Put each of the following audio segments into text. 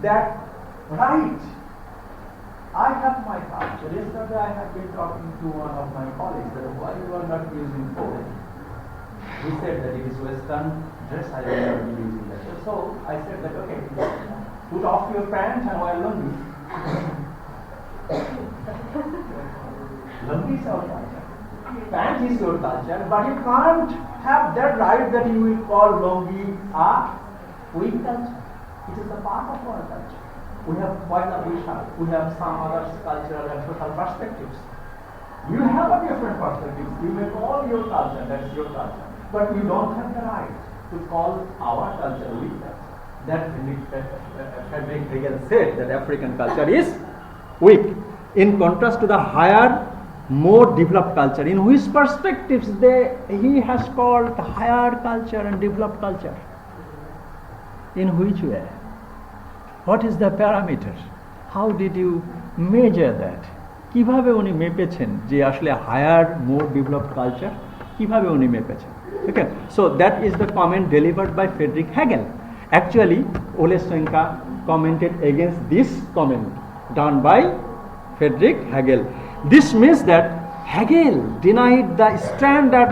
that right. I have my culture. Yesterday I have been talking to one of my colleagues that why you are not using phone. He said that it is Western dress, I will not be using that. So I said that okay, put off your pants and wear lungi. Lungi is our culture. Pants is your culture, but you can't have that right that you will call lungi a weak culture. It is a part of our culture. We have Poila Vishal, we have some other cultural and social perspectives. You have a different perspectives. You may call your culture, that's your culture. But you don't have the right to call our culture weak culture. That Friedrich Hegel said that African culture is weak. In contrast to the higher, more developed culture, in which perspectives he has called higher culture and developed culture. In which way? What is the parameter? How did you measure that? কিভাবে উনি মেপেছেন যে আসলে higher, more developed culture? কিভাবে উনি মেপেছেন? Okay, so that is the comment delivered by Friedrich Hegel. Actually, Ole Soyinka commented against this comment done by Friedrich Hegel. This means that Hegel denied the standard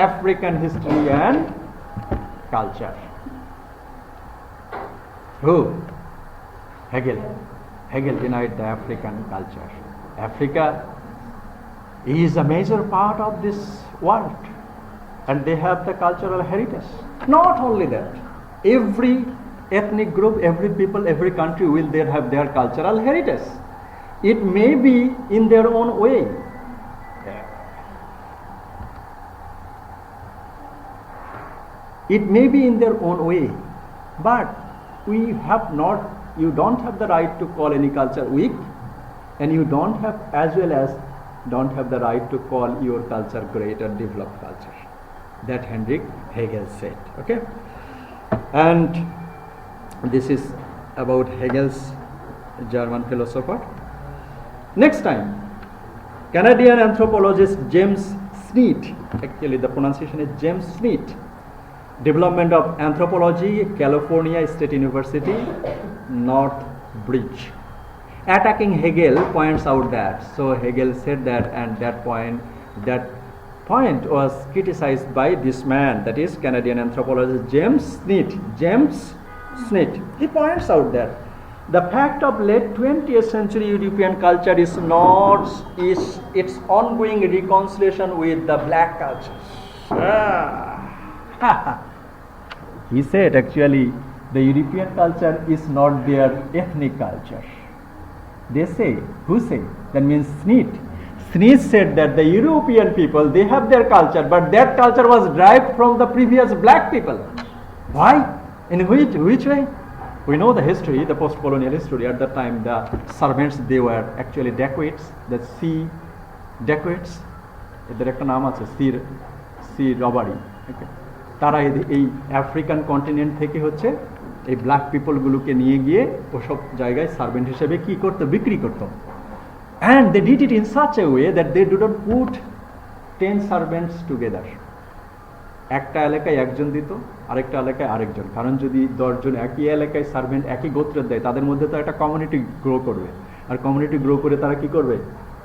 African history and culture. Who? Hegel. Hegel denied the African culture. Africa is a major part of this world and they have the cultural heritage. Not only that, every ethnic group, every people, every country will there have their cultural heritage. It may be in their own way. It may be in their own way, but we have not, you don't have the right to call any culture weak, and you don't have, as well as don't have the right to call your culture great and developed culture. That Friedrich Hegel said. Okay, and this is about Hegel's German philosopher. Next time, Canadian anthropologist James Sneed, actually the pronunciation is James Sneed, Development of Anthropology, California State University, North Bridge. Attacking Hegel points out that, so Hegel said that, and that point was criticized by this man, that is Canadian anthropologist James Sneed. James Sneed. He points out that the fact of late 20th century European culture is not its ongoing reconciliation with the black culture. He said actually the European culture is not their ethnic culture. They say, who say? That means Sneed. Sneed said that the European people, they have their culture, but that culture was derived from the previous black people. Why? In which way? We know the history, the post-colonial history. At that time, the servants, they were actually dacoits, the sea dacoits. এদের একটা নাম আছে, sea robbery. Okay. তারা এই African continent থেকে হচ্ছে এই black পিপলগুলোকে নিয়ে গিয়ে ওসব জায়গায় সার্ভেন্ট হিসেবে কি করতো, বিক্রি করতো। And they did it in such a way that they do not put 10 servants together. একটা এলাকায় একজন দিত, আরেকটা এলাকায় আরেকজন। কারণ যদি 10 জন একই এলাকায় সার্ভেন্ট একই গোত্রের দেয়, তাদের মধ্যে তো একটা কমিউনিটি গ্রো করবে। আর কমিউনিটি গ্রো করে তারা কি করবে,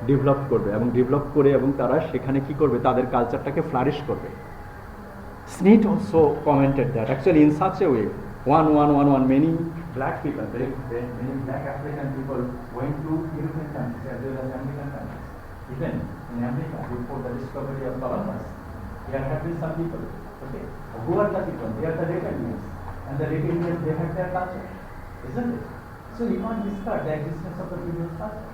ডেভেলপ করবে, এবং ডেভেলপ করে এবং তারা সেখানে কি করবে, তাদের কালচারটাকে ফ্লারিশ করবে। Sneed also commented that actually in such a way, many black people, many black African people went to European countries as well as American countries. Even in America, before the discovery of SALAM'S, there have been some people. Okay, who are the people? They are the Red Indians, and the Red Indians, they have their culture, isn't it? So you can't discard the existence of the previous culture.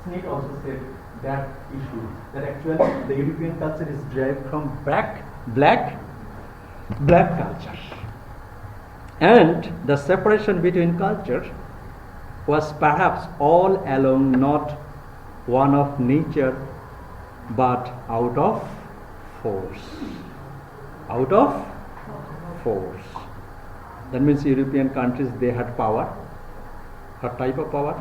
Sneed also said that issue, that actually the European culture is derived from black culture. And the separation between culture was perhaps all along not one of nature but out of force. Out of force. That means European countries, they had power. What type of power?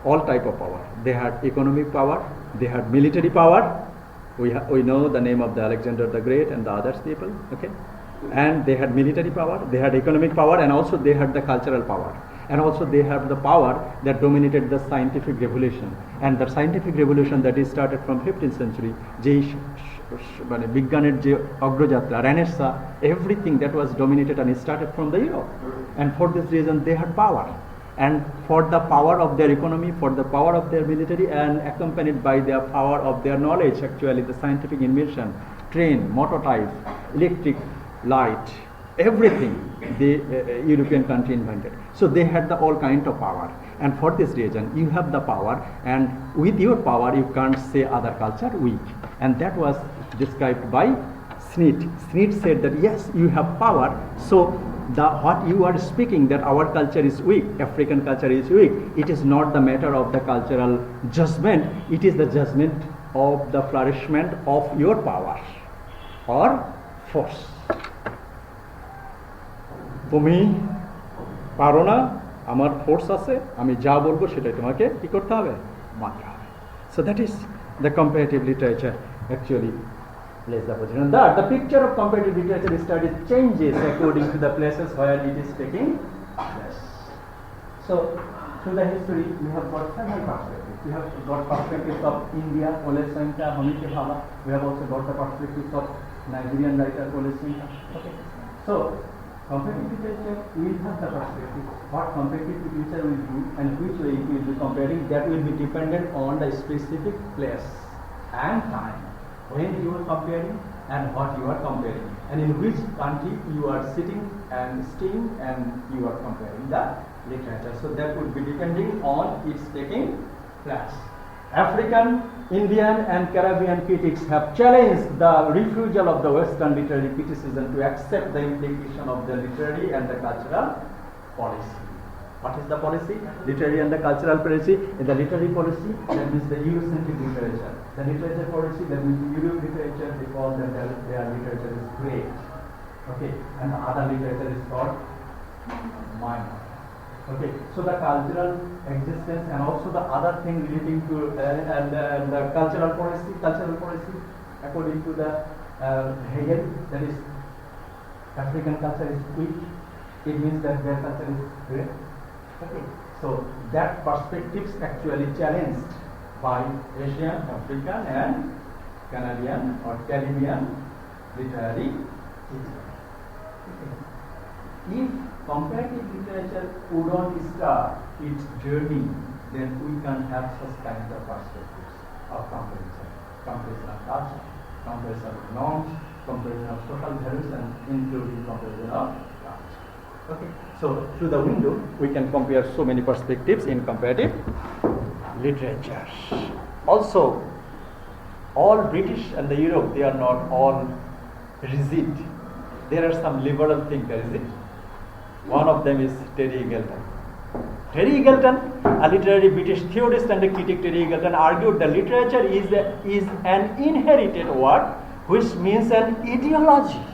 All type of power. They had economic power, they had military power. We know the name of the Alexander the Great and the others people, okay? And they had military power, they had economic power, and also they had the cultural power. and also they have the power that dominated the scientific revolution. And the scientific revolution that is started from 15th century, মানে বিজ্ঞানের যে অগ্রযাত্রা, Renaissance, everything that was dominated and started from the Europe. And for this reason they had power. And for the power of their economy, for the power of their military, and accompanied by their power of their knowledge, actually the scientific invention, train, motor type, electric light, everything the European country invented. So they had the all kind of power. And for this reason, you have the power, and with your power, you can't say other culture weak. And that was described by Smith. Smith said that yes, you have power, so what you are speaking that our culture is weak, African culture is weak, it is not the matter of the cultural judgment, it is the judgment of the flourishment of your power or force. তুমি পারো না, আমার force আছে, আমি যা বলবো সেটাই তোমাকে কি করতে হবে, মানতে হবে. So that is the comparative literature actually plays the position. And that the picture of comparative literature studies changes according to the places where it is taking place. So through the history we have got several perspectives. We have got perspectives of India, Ole Soyinka, Homike Bhabha. We have also got the perspectives of Nigerian writer Ole Soyinka. Okay. So comparative literature will have the perspective. What comparative literature will do and which way it will be comparing, that will be dependent on the specific place and time when you are comparing and what you are comparing, and in which country you are sitting and staying and you are comparing the literature. So that would be depending on its taking place. African, Indian and Caribbean critics have challenged the refusal of the Western literary criticism to accept the implication of the literary and the cultural policy. What is the policy? Literary and the cultural policy. In the literary policy, that means the Eurocentric literature. The literature policy, that means the Euro literature, they call that their literature is great. Okay, and the other literature is called minor. Okay, so the cultural existence and also the other thing relating to and the cultural policy according to the Hegel, that is African culture is weak, it means that their culture is great. Okay, so that perspectives actually challenged by Asian, African and Canadian or Caribbean literary critics. Okay. If comparative literature would not start its journey, then we can have such kinds of perspectives of comparison of culture, comparison of norms, comparison of social values, and including comparison of culture. Okay, so through the window we can compare so many perspectives in comparative literature. Also, all British and the Europe, they are not all rigid. There are some liberal thinkers, is it? One of them is Terry Eagleton. Terry Eagleton, a literary British theorist and a critic, Terry Eagleton argued that literature is an inherited word, which means an ideology.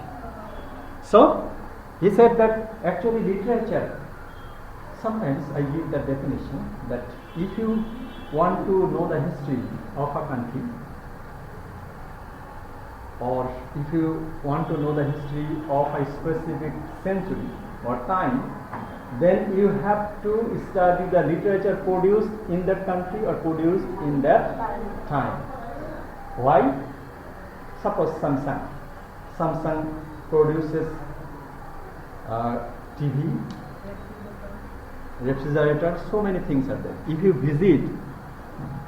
So, he said that actually literature, sometimes I give the definition that if you want to know the history of a country, or if you want to know the history of a specific century or time, then you have to study the literature produced in that country or produced in that time. Why? Suppose Samsung produces TV, refrigerator, so many things are there. If you visit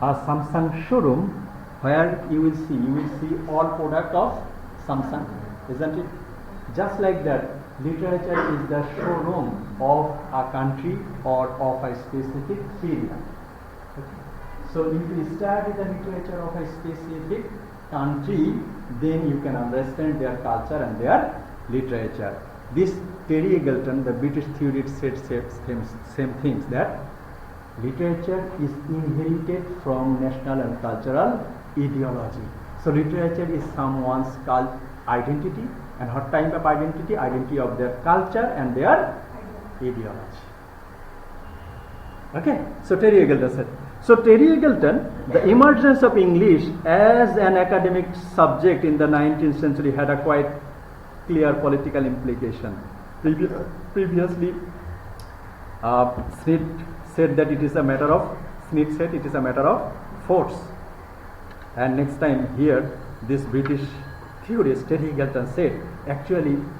a Samsung showroom, where you will see all product of Samsung, isn't it? Just like that, literature is the showroom of a country or of a specific period. Okay. So if you study the literature of a specific country, then you can understand their culture and their literature. This Terry Eagleton, the British theorist, said same things, that literature is inherited from national and cultural ideology. So literature is someone's identity, and what type of identity? Identity of their culture and their ideology. Okay, so Terry Eagleton said. So Terry Eagleton, the emergence of English as an academic subject in the 19th century had a quite clear political implication. Previously, Smith said that it is a matter of, Smith said it is a matter of force. And next time here, this British theorist Terry Galton said, actually